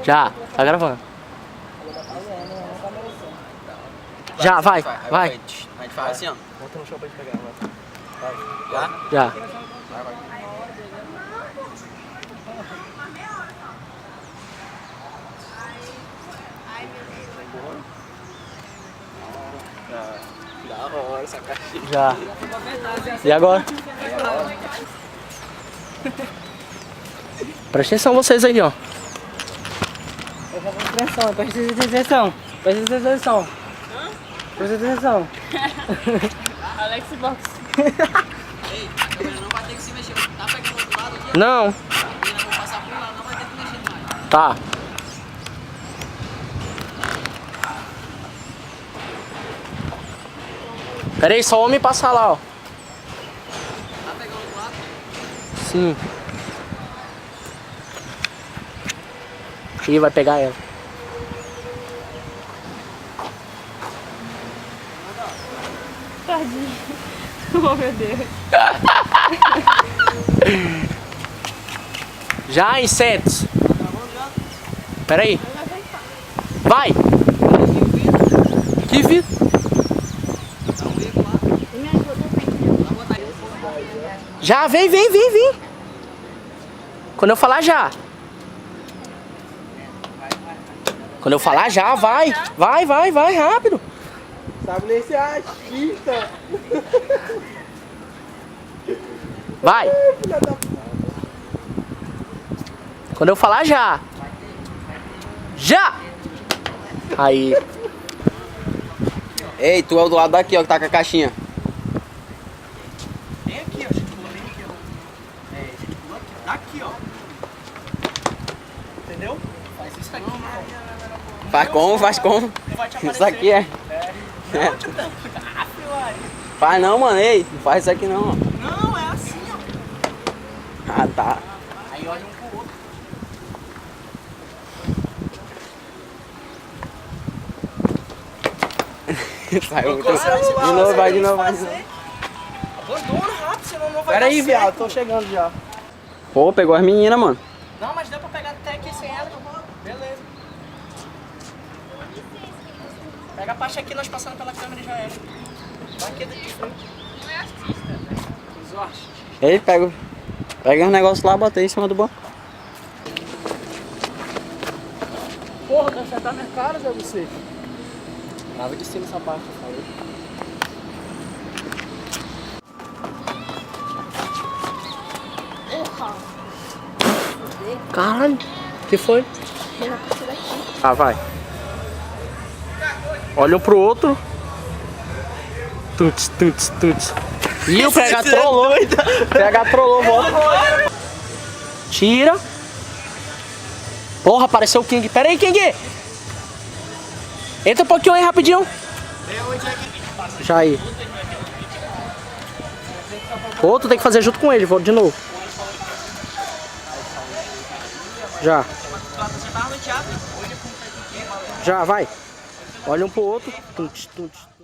Já, tá gravando. Já, vai. A gente faz assim, ó. Bota no chão pra gente pegar, vai. Já. Da hora essa caixinha. Já. E agora? Presta atenção vocês aí, ó. Presta atenção. Presta atenção. Presta atenção. Alex Box. Ei, a câmera não vai ter que se mexer. Tá pegando do outro lado aqui, Não. ó. A menina vai passar por lá, não vai ter que mexer mais. Tá. Pera aí, só o homem passar lá, ó. Tá pegando do lado? Sim. E vai pegar ela. Tadinho. Oh, meu Deus. Já, insetos. Pera aí. Vai. Que vi? Já, vem. Quando eu falar já. Quando eu falar já, vai. Vai, rápido. Sabe nesse agita. Vai. Quando eu falar já. Já. Aí. Ei, tu é o do lado daqui, ó, que tá com a caixinha. Vem aqui, ó. Gesticula bem aqui, ó. Gesticula aqui, ó. Daqui, ó. Entendeu? Faz isso aqui. Faz como? Faz como? Não vai te aparecer. Isso aqui é. Não, tio Dan. Ah, uai. Faz não, mano. Ei, não faz isso aqui não, ó. Não, é assim, ó. Ah, tá. Aí olha um pro outro. Saiu muito. Celular, De novo, vai de tem que novo. fazer. Abandona rápido, senão não vai Pera dar aí, certo. viado, tô chegando já. Pô, pegou as meninas, mano. Não, mas deu pra pegar até aqui sem ela. Beleza. Pega a parte aqui, nós passando pela câmera e já era. Vai aqui daqui de frente. Não é artista, né? Os artes. Ei, pega um negócio lá, bota aí em cima do banco. Porra, quer acertar minha cara, Zé, você? Trava de cima essa parte, eu falei. Porra. Caralho. Que foi? Ah, vai. Olha um pro outro. Tuts. Ih, o PH trollou. PH trollou, volta. Tira. Porra, apareceu o King. Pera aí, King. Entra um pouquinho aí, rapidinho. Já aí. Outro tem que fazer junto com ele, vou de novo. Já. Já, vai. Olha um pro outro. Tuts.